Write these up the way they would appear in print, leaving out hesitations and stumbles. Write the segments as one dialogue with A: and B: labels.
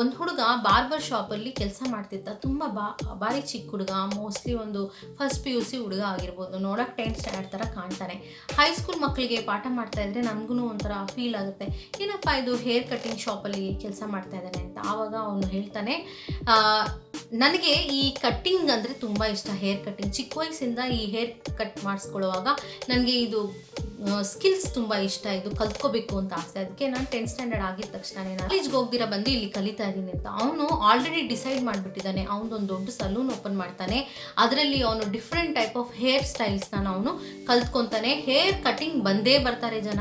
A: ಒಂದು ಹುಡುಗ ಬಾರ್ಬರ್ ಶಾಪಲ್ಲಿ ಕೆಲಸ ಮಾಡ್ತಿದ್ದ. ತುಂಬ ಭಾರಿ ಚಿಕ್ಕ ಹುಡುಗ, ಮೋಸ್ಟ್ಲಿ ಒಂದು ಫಸ್ಟ್ PUC ಹುಡುಗ ಆಗಿರ್ಬೋದು. ನೋಡೋಕೆ 10th ಸ್ಟ್ಯಾಂಡರ್ಡ್ ಥರ ಕಾಣ್ತಾನೆ. ಹೈಸ್ಕೂಲ್ ಮಕ್ಕಳಿಗೆ ಪಾಠ ಮಾಡ್ತಾ ಇದ್ರೆ ನಮಗೂ ಒಂಥರ ಫೀಲ್ ಆಗುತ್ತೆ, ಏನಪ್ಪ ಇದು ಹೇರ್ ಕಟ್ಟಿಂಗ್ ಶಾಪಲ್ಲಿ ಕೆಲಸ ಮಾಡ್ತಾ ಇದ್ದಾನೆ ಅಂತ. ಆವಾಗ ಅವನು ಹೇಳ್ತಾನೆ, ನನಗೆ ಈ ಕಟ್ಟಿಂಗ್ ಅಂದರೆ ತುಂಬ ಇಷ್ಟ, ಹೇರ್ ಕಟ್ಟಿಂಗ್. ಚಿಕ್ಕ ವಯಸ್ಸಿಂದ ಈ ಹೇರ್ ಕಟ್ ಮಾಡಿಸ್ಕೊಳ್ಳುವಾಗ ನನಗೆ ಇದು ಸ್ಕಿಲ್ಸ್ ತುಂಬ ಇಷ್ಟ, ಇದು ಕಲ್ತ್ಕೋಬೇಕು ಅಂತ ಆಸೆ. ಅದಕ್ಕೆ ನಾನು 10th ಸ್ಟ್ಯಾಂಡರ್ಡ್ ಆಗಿದ ತಕ್ಷಣ ನಾನು ಕಾಲೇಜ್ಗೆ ಹೋಗ್ದಿರ ಬಂದು ಇಲ್ಲಿ ಕಲಿತಾ ಇದ್ದೀನಿ ಅಂತ. ಅವನು ಆಲ್ರೆಡಿ ಡಿಸೈಡ್ ಮಾಡಿಬಿಟ್ಟಿದ್ದಾನೆ, ಅವನೊಂದು ದೊಡ್ಡ ಸಲೂನ್ ಓಪನ್ ಮಾಡ್ತಾನೆ. ಅದರಲ್ಲಿ ಅವನು ಡಿಫ್ರೆಂಟ್ ಟೈಪ್ ಆಫ್ ಹೇರ್ ಸ್ಟೈಲ್ಸ್ನ ಅವನು ಕಲ್ತ್ಕೊತಾನೆ. ಹೇರ್ ಕಟಿಂಗ್ ಬಂದೇ ಬರ್ತಾರೆ ಜನ,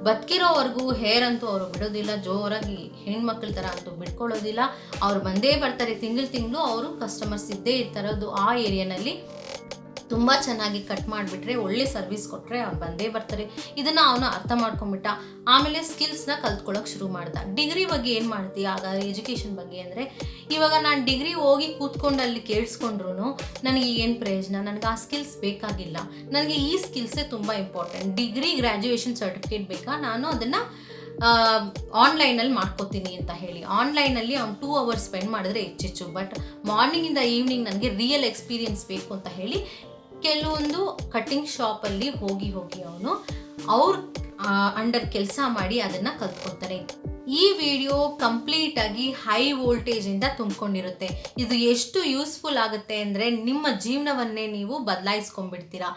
A: ಬದುಕಿರೋವರೆಗೂ ಹೇರ್ ಅಂತೂ ಅವರು ಬಿಡೋದಿಲ್ಲ, ಜೋರಾಗಿ ಹೆಣ್ಮಕ್ಳ ಥರ ಅಂತೂ ಬಿಡ್ಕೊಳ್ಳೋದಿಲ್ಲ. ಅವ್ರು ಬಂದೇ ಬರ್ತಾರೆ, ತಿಂಗಳು ಅವರು ಕಸ್ಟಮರ್ಸ್ ಇದ್ದೇ ಇರ್ತಾರೋದು. ಆ ಏರಿಯಾನಲ್ಲಿ ತುಂಬ ಚೆನ್ನಾಗಿ ಕಟ್ ಮಾಡಿಬಿಟ್ರೆ, ಒಳ್ಳೆ ಸರ್ವಿಸ್ ಕೊಟ್ಟರೆ ಅವ್ರು ಬಂದೇ ಬರ್ತಾರೆ. ಇದನ್ನು ಅವನು ಅರ್ಥ ಮಾಡ್ಕೊಂಬಿಟ್ಟ. ಆಮೇಲೆ ಸ್ಕಿಲ್ಸ್ನ ಕಲ್ತ್ಕೊಳ್ಳೋಕೆ ಶುರು ಮಾಡ್ದ. ಡಿಗ್ರಿ ಬಗ್ಗೆ ಏನು ಮಾಡ್ತೀಯ ಆಗ, ಎಜುಕೇಷನ್ ಬಗ್ಗೆ ಅಂದರೆ, ಇವಾಗ ನಾನು ಡಿಗ್ರಿ ಹೋಗಿ ಕೂತ್ಕೊಂಡು ಅಲ್ಲಿ ಕೇಳಿಸ್ಕೊಂಡ್ರು ನನಗೆ ಏನು ಪ್ರಯೋಜನ, ನನಗೆ ಆ ಸ್ಕಿಲ್ಸ್ ಬೇಕಾಗಿಲ್ಲ. ನನಗೆ ಈ ಸ್ಕಿಲ್ಸೇ ತುಂಬ ಇಂಪಾರ್ಟೆಂಟ್. ಡಿಗ್ರಿ ಗ್ರ್ಯಾಜುಯೇಷನ್ ಸರ್ಟಿಫಿಕೇಟ್ ಬೇಕಾ, ನಾನು ಅದನ್ನು ಆನ್ಲೈನಲ್ಲಿ ಮಾಡ್ಕೋತೀನಿ ಅಂತ ಹೇಳಿ ಆನ್ಲೈನಲ್ಲಿ ಅವ್ನು 2 hours ಸ್ಪೆಂಡ್ ಮಾಡಿದ್ರೆ ಹೆಚ್ಚೆಚ್ಚು. ಬಟ್ ಮಾರ್ನಿಂಗಿಂದ ಈವ್ನಿಂಗ್ ನನಗೆ ರಿಯಲ್ ಎಕ್ಸ್ಪೀರಿಯನ್ಸ್ ಬೇಕು ಅಂತ ಹೇಳಿ ಕೆಲವೊಂದು ಕಟ್ಟಿಂಗ್ ಶಾಪಲ್ಲಿ ಹೋಗಿ ಅವನು ಅವ್ರ ಅಂಡರ್ ಕೆಲಸ ಮಾಡಿ ಅದನ್ನು ಕಲ್ತ್ಕೊತಾರೆ. ಈ ವಿಡಿಯೋ ಕಂಪ್ಲೀಟ್ ಆಗಿ ಹೈ ವೋಲ್ಟೇಜಿಂದ ತುಂಬಿಕೊಂಡಿರುತ್ತೆ. ಇದು ಎಷ್ಟು ಯೂಸ್ಫುಲ್ ಆಗುತ್ತೆ ಅಂದರೆ ನಿಮ್ಮ ಜೀವನವನ್ನೇ ನೀವು ಬದಲಾಯಿಸ್ಕೊಂಡ್ಬಿಡ್ತೀರಾ.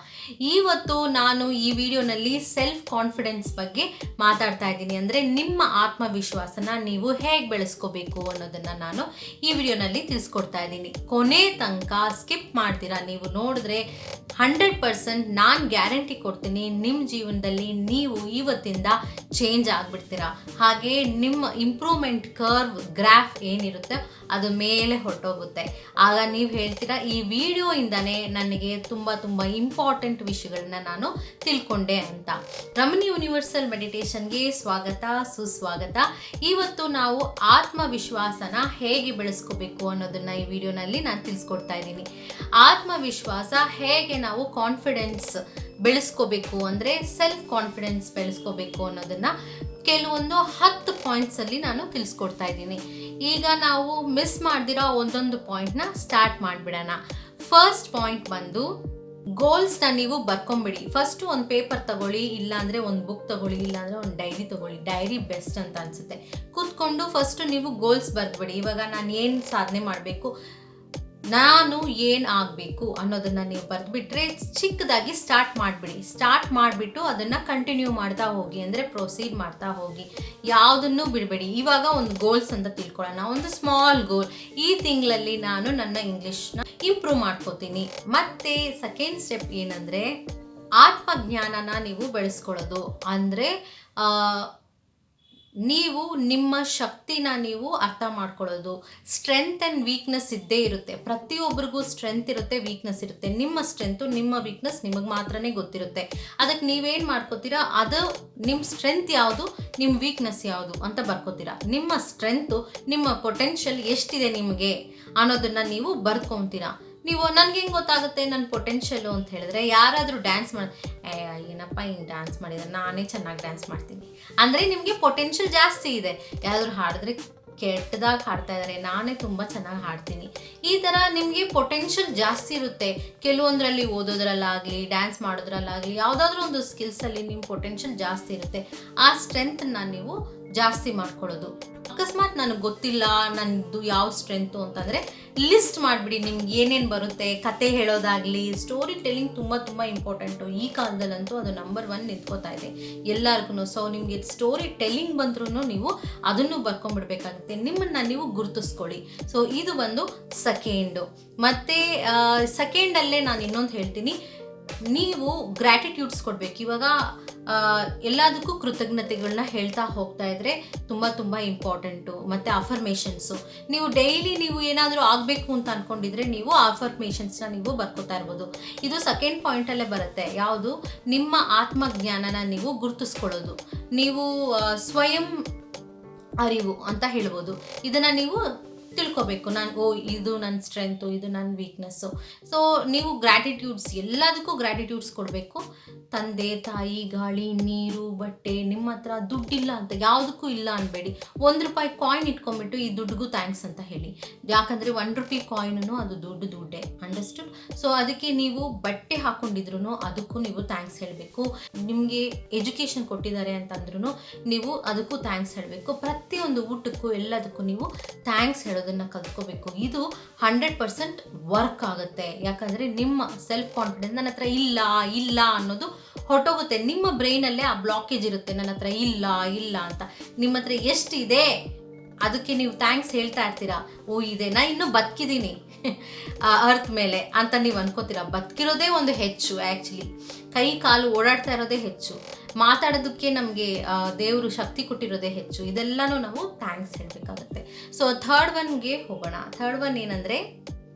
A: ಇವತ್ತು ನಾನು ಈ ವಿಡಿಯೋನಲ್ಲಿ ಸೆಲ್ಫ್ ಕಾನ್ಫಿಡೆನ್ಸ್ ಬಗ್ಗೆ ಮಾತಾಡ್ತಾ ಇದ್ದೀನಿ. ಅಂದರೆ ನಿಮ್ಮ ಆತ್ಮವಿಶ್ವಾಸನ ನೀವು ಹೇಗೆ ಬೆಳೆಸ್ಕೋಬೇಕು ಅನ್ನೋದನ್ನು ನಾನು ಈ ವಿಡಿಯೋನಲ್ಲಿ ತಿಳಿಸ್ಕೊಡ್ತಾ ಇದ್ದೀನಿ. ಕೊನೆ ತನಕ ಸ್ಕಿಪ್ ಮಾಡ್ತೀರಾ. ನೀವು ನೋಡಿದ್ರೆ 100% ನಾನು ಗ್ಯಾರಂಟಿ ಕೊಡ್ತೀನಿ, ನಿಮ್ಮ ಜೀವನದಲ್ಲಿ ನೀವು ಇವತ್ತಿಂದ ಚೇಂಜ್ ಆಗಿಬಿಡ್ತೀರಾ. ಹಾಗೆ ನಿಮ್ಮ ಇಂಪ್ರೂವ್ಮೆಂಟ್ ಕರ್ವ್ ಗ್ರಾಫ್ ಏನಿರುತ್ತೆ ಅದು ಮೇಲೆ ಹೊರಟೋಗುತ್ತೆ. ಆಗ ನೀವು ಹೇಳ್ತೀರಾ, ಈ ವಿಡಿಯೋಯಿಂದನೇ ನನಗೆ ತುಂಬ ಇಂಪಾರ್ಟೆಂಟ್ ವಿಷಯಗಳನ್ನ ನಾನು ತಿಳ್ಕೊಂಡೆ ಅಂತ. ರಮಣಿ ಯೂನಿವರ್ಸಲ್ ಮೆಡಿಟೇಷನ್ಗೆ ಸ್ವಾಗತ, ಸುಸ್ವಾಗತ. ಇವತ್ತು ನಾವು ಆತ್ಮವಿಶ್ವಾಸನ ಹೇಗೆ ಬೆಳೆಸ್ಕೋಬೇಕು ಅನ್ನೋದನ್ನ ಈ ವಿಡಿಯೋನಲ್ಲಿ ನಾನು ತಿಳಿಸ್ಕೊಡ್ತಾ ಇದ್ದೀನಿ. ಆತ್ಮವಿಶ್ವಾಸ ಹೇಗೆ ನಾವು ಕಾನ್ಫಿಡೆನ್ಸ್ ಬೆಳೆಸ್ಕೋಬೇಕು ಅಂದರೆ, ಸೆಲ್ಫ್ ಕಾನ್ಫಿಡೆನ್ಸ್ ಬೆಳೆಸ್ಕೋಬೇಕು ಅನ್ನೋದನ್ನ ಕೆಲವೊಂದು 10 ಪಾಯಿಂಟ್ಸಲ್ಲಿ ನಾನು ತಿಳಿಸ್ಕೊಡ್ತಾ ಇದ್ದೀನಿ. ಈಗ ನಾವು ಮಿಸ್ ಮಾಡ್ದಿರೋ ಒಂದೊಂದು ಪಾಯಿಂಟ್ನ ಸ್ಟಾರ್ಟ್ ಮಾಡಿಬಿಡೋಣ. ಫಸ್ಟ್ ಪಾಯಿಂಟ್ ಬಂದು, ಗೋಲ್ಸ್ನ ನೀವು ಬರ್ಕೊಂಬಿಡಿ. ಫಸ್ಟು ಒಂದು ಪೇಪರ್ ತಗೊಳ್ಳಿ, ಇಲ್ಲಾಂದರೆ ಒಂದು ಬುಕ್ ತಗೊಳ್ಳಿ, ಇಲ್ಲಾಂದರೆ ಒಂದು ಡೈರಿ ತಗೊಳ್ಳಿ. ಡೈರಿ ಬೆಸ್ಟ್ ಅಂತ ಅನಿಸುತ್ತೆ. ಕೂತ್ಕೊಂಡು ಫಸ್ಟು ನೀವು ಗೋಲ್ಸ್ ಬರ್ದ್ಬಿಡಿ. ಇವಾಗ ನಾನು ಏನು ಸಾಧನೆ ಮಾಡಬೇಕು, ನಾನು ಏನು ಆಗಬೇಕು ಅನ್ನೋದನ್ನು ನೀವು ಬರೆದ್ಬಿಟ್ರೆ ಚಿಕ್ಕದಾಗಿ ಸ್ಟಾರ್ಟ್ ಮಾಡಿಬಿಡಿ. ಸ್ಟಾರ್ಟ್ ಮಾಡಿಬಿಟ್ಟು ಅದನ್ನು ಕಂಟಿನ್ಯೂ ಮಾಡ್ತಾ ಹೋಗಿ, ಅಂದರೆ ಪ್ರೊಸೀಡ್ ಮಾಡ್ತಾ ಹೋಗಿ, ಯಾವುದನ್ನು ಬಿಡಬೇಡಿ. ಇವಾಗ ಒಂದು ಗೋಲ್ಸ್ ಅಂತ ತಿಳ್ಕೊಳ್ಳೋಣ. ಒಂದು ಸ್ಮಾಲ್ ಗೋಲ್, ಈ ತಿಂಗಳಲ್ಲಿ ನಾನು ನನ್ನ ಇಂಗ್ಲೀಷ್ನ ಇಂಪ್ರೂವ್ ಮಾಡ್ಕೋತೀನಿ. ಮತ್ತು ಸೆಕೆಂಡ್ ಸ್ಟೆಪ್ ಏನಂದರೆ, ಆತ್ಮಜ್ಞಾನನ ನೀವು ಬೆಳೆಸ್ಕೊಳ್ಳೋದು. ಅಂದರೆ ನೀವು ನಿಮ್ಮ ಶಕ್ತಿನ ನೀವು ಅರ್ಥ ಮಾಡ್ಕೊಳ್ಳೋದು. ಸ್ಟ್ರೆಂತ್ ಆ್ಯಂಡ್ ವೀಕ್ನೆಸ್ ಇದ್ದೇ ಇರುತ್ತೆ. ಪ್ರತಿಯೊಬ್ಬರಿಗೂ ಸ್ಟ್ರೆಂತ್ ಇರುತ್ತೆ, ವೀಕ್ನೆಸ್ ಇರುತ್ತೆ. ನಿಮ್ಮ ಸ್ಟ್ರೆಂತು, ನಿಮ್ಮ ವೀಕ್ನೆಸ್ ನಿಮಗೆ ಮಾತ್ರನೇ ಗೊತ್ತಿರುತ್ತೆ. ಅದಕ್ಕೆ ನೀವೇನು ಮಾಡ್ಕೋತೀರಾ, ಅದು ನಿಮ್ಮ ಸ್ಟ್ರೆಂತ್ ಯಾವುದು, ನಿಮ್ಮ ವೀಕ್ನೆಸ್ ಯಾವುದು ಅಂತ ಬರ್ಕೋತೀರಾ. ನಿಮ್ಮ ಸ್ಟ್ರೆಂತು, ನಿಮ್ಮ ಪೊಟೆನ್ಷಿಯಲ್ ಎಷ್ಟಿದೆ ನಿಮಗೆ ಅನ್ನೋದನ್ನು ನೀವು ಬರ್ಕೊತೀರಾ. ನೀವು ನನಗೆ ಹೆಂಗೆ ಗೊತ್ತಾಗುತ್ತೆ ನನ್ನ ಪೊಟೆನ್ಷಿಯಲು ಅಂತ ಹೇಳಿದ್ರೆ, ಯಾರಾದರೂ ಡ್ಯಾನ್ಸ್ ಏನಪ್ಪ ಹಿಂಗೆ ಡ್ಯಾನ್ಸ್ ಮಾಡಿದರೆ ನಾನೇ ಚೆನ್ನಾಗಿ ಡ್ಯಾನ್ಸ್ ಮಾಡ್ತೀನಿ ಅಂದರೆ ನಿಮಗೆ ಪೊಟೆನ್ಷಿಯಲ್ ಜಾಸ್ತಿ ಇದೆ. ಯಾರಾದರೂ ಹಾಡಿದ್ರೆ ಕೆಟ್ಟದಾಗಿ ಹಾಡ್ತಾ ಇದ್ದಾರೆ, ನಾನೇ ತುಂಬ ಚೆನ್ನಾಗಿ ಹಾಡ್ತೀನಿ. ಈ ಥರ ನಿಮಗೆ ಪೊಟೆನ್ಷಿಯಲ್ ಜಾಸ್ತಿ ಇರುತ್ತೆ. ಕೆಲವೊಂದರಲ್ಲಿ ಓದೋದ್ರಲ್ಲಾಗಲಿ, ಡ್ಯಾನ್ಸ್ ಮಾಡೋದ್ರಲ್ಲಾಗಲಿ, ಯಾವುದಾದ್ರೂ ಒಂದು ಸ್ಕಿಲ್ಸಲ್ಲಿ ನಿಮ್ಮ ಪೊಟೆನ್ಷಿಯಲ್ ಜಾಸ್ತಿ ಇರುತ್ತೆ. ಆ ಸ್ಟ್ರೆಂತನ್ನು ನೀವು ಜಾಸ್ತಿ ಮಾಡ್ಕೊಳ್ಳೋದು. ಅಕಸ್ಮಾತ್ ನನಗೆ ಗೊತ್ತಿಲ್ಲ ನನ್ನದು ಯಾವ ಸ್ಟ್ರೆಂತು ಅಂತಂದರೆ, ಲಿಸ್ಟ್ ಮಾಡಿಬಿಡಿ ನಿಮ್ಗೆ ಏನೇನು ಬರುತ್ತೆ. ಕತೆ ಹೇಳೋದಾಗಲಿ, ಸ್ಟೋರಿ ಟೆಲ್ಲಿಂಗ್ ತುಂಬ ಇಂಪಾರ್ಟೆಂಟು. ಈ ಕಾಲದಲ್ಲಂತೂ ಅದು ನಂಬರ್ 1 ನಿಂತ್ಕೋತಾ ಇದೆ ಎಲ್ಲರಿಗೂ. ಸೊ ನಿಮಗೆ ಸ್ಟೋರಿ ಟೆಲ್ಲಿಂಗ್ ಬಂದ್ರೂ ನೀವು ಅದನ್ನು ಬರ್ಕೊಂಡ್ಬಿಡ್ಬೇಕಾಗುತ್ತೆ. ನಿಮ್ಮನ್ನು ನೀವು ಗುರುತಿಸ್ಕೊಳ್ಳಿ. ಸೊ ಇದು ಒಂದು ಸೆಕೆಂಡು. ಮತ್ತು ಸೆಕೆಂಡಲ್ಲೇ ನಾನು ಇನ್ನೊಂದು ಹೇಳ್ತೀನಿ, ನೀವು ಗ್ರ್ಯಾಟಿಟ್ಯೂಡ್ಸ್ ಕೊಡಬೇಕು. ಇವಾಗ ಎಲ್ಲದಕ್ಕೂ ಕೃತಜ್ಞತೆಗಳನ್ನ ಹೇಳ್ತಾ ಹೋಗ್ತಾ ಇದ್ರೆ ತುಂಬ ಇಂಪಾರ್ಟೆಂಟು. ಮತ್ತು ಅಫರ್ಮೇಷನ್ಸು, ನೀವು ಡೈಲಿ ನೀವು ಏನಾದರೂ ಆಗಬೇಕು ಅಂತ ಅಂದ್ಕೊಂಡಿದ್ರೆ ನೀವು ಅಫರ್ಮೇಷನ್ಸ್ನ ನೀವು ಬರ್ಕೋತಾ ಇರ್ಬೋದು. ಇದು ಸೆಕೆಂಡ್ ಪಾಯಿಂಟಲ್ಲೇ ಬರುತ್ತೆ. ಯಾವುದು, ನಿಮ್ಮ ಆತ್ಮಜ್ಞಾನನ ನೀವು ಗುರುತಿಸ್ಕೊಳ್ಳೋದು. ನೀವು ಸ್ವಯಂ ಅರಿವು ಅಂತ ಹೇಳ್ಬೋದು. ಇದನ್ನು ನೀವು ತಿಳ್ಕೊಬೇಕು. ಇದು ನನ್ನ ಸ್ಟ್ರೆಂತು, ಇದು ನನ್ನ ವೀಕ್ನೆಸ್ಸು. ಸೊ ನೀವು ಗ್ರ್ಯಾಟಿಟ್ಯೂಡ್ಸ್, ಎಲ್ಲದಕ್ಕೂ ಗ್ರ್ಯಾಟಿಟ್ಯೂಡ್ಸ್ ಕೊಡಬೇಕು. ತಂದೆ ತಾಯಿ, ಗಾಳಿ, ನೀರು, ಬಟ್ಟೆ, ನಿಮ್ಮ ಹತ್ರ ದುಡ್ಡಿಲ್ಲ ಅಂತ ಯಾವುದಕ್ಕೂ ಇಲ್ಲ ಅನ್ಬೇಡಿ. ₹1 ಕಾಯಿನ್ ಇಟ್ಕೊಂಡ್ಬಿಟ್ಟು ಈ ದುಡ್ಡಿಗೂ ಥ್ಯಾಂಕ್ಸ್ ಅಂತ ಹೇಳಿ. ಯಾಕಂದರೆ ₹1 ಕಾಯಿನೂ ಅದು ದುಡ್ಡೇ, ಅಂಡರ್ಸ್ಟುಡ್. ಸೊ ಅದಕ್ಕೆ ನೀವು ಬಟ್ಟೆ ಹಾಕ್ಕೊಂಡಿದ್ರು ಅದಕ್ಕೂ ನೀವು ಥ್ಯಾಂಕ್ಸ್ ಹೇಳಬೇಕು. ನಿಮಗೆ ಎಜುಕೇಷನ್ ಕೊಟ್ಟಿದ್ದಾರೆ ಅಂತಂದ್ರೂ ನೀವು ಅದಕ್ಕೂ ಥ್ಯಾಂಕ್ಸ್ ಹೇಳಬೇಕು. ಪ್ರತಿಯೊಂದು ಊಟಕ್ಕೂ ಎಲ್ಲದಕ್ಕೂ ನೀವು ಥ್ಯಾಂಕ್ಸ್ ಹೇಳೋದನ್ನು ಕಲ್ತ್ಕೋಬೇಕು. ಇದು 100% ವರ್ಕ್ ಆಗುತ್ತೆ. ಯಾಕಂದರೆ ನಿಮ್ಮ ಸೆಲ್ಫ್ ಕಾನ್ಫಿಡೆನ್ಸ್, ನನ್ನ ಹತ್ರ ಇಲ್ಲ ಅನ್ನೋದು ಹೊರಟೋಗುತ್ತೆ. ನಿಮ್ಮ ಬ್ರೈನಲ್ಲೇ ಆ ಬ್ಲಾಕೇಜ್ ಇರುತ್ತೆ, ನನ್ನ ಹತ್ರ ಇಲ್ಲ ಅಂತ. ನಿಮ್ಮ ಹತ್ರ ಎಷ್ಟಿದೆ ಅದಕ್ಕೆ ನೀವು ಥ್ಯಾಂಕ್ಸ್ ಹೇಳ್ತಾ ಇರ್ತೀರಾ. ಇದೆ, ನಾ ಇನ್ನೂ ಬದುಕಿದ್ದೀನಿ ಅರ್ತ್ ಮೇಲೆ ಅಂತ ನೀವು ಅನ್ಕೋತೀರಾ. ಬದುಕಿರೋದೇ ಒಂದು ಹೆಚ್ಚು. ಆ್ಯಕ್ಚುಲಿ ಕೈ ಕಾಲು ಓಡಾಡ್ತಾ ಇರೋದೇ ಹೆಚ್ಚು. ಮಾತಾಡೋದಕ್ಕೆ ನಮಗೆ ದೇವರು ಶಕ್ತಿ ಕೊಟ್ಟಿರೋದೇ ಹೆಚ್ಚು. ಇದೆಲ್ಲನೂ ನಾವು ಥ್ಯಾಂಕ್ಸ್ ಹೇಳಬೇಕಾಗುತ್ತೆ. ಸೊ ಥರ್ಡ್ ಒನ್ಗೆ ಹೋಗೋಣ. ಥರ್ಡ್ ಒನ್ ಏನಂದರೆ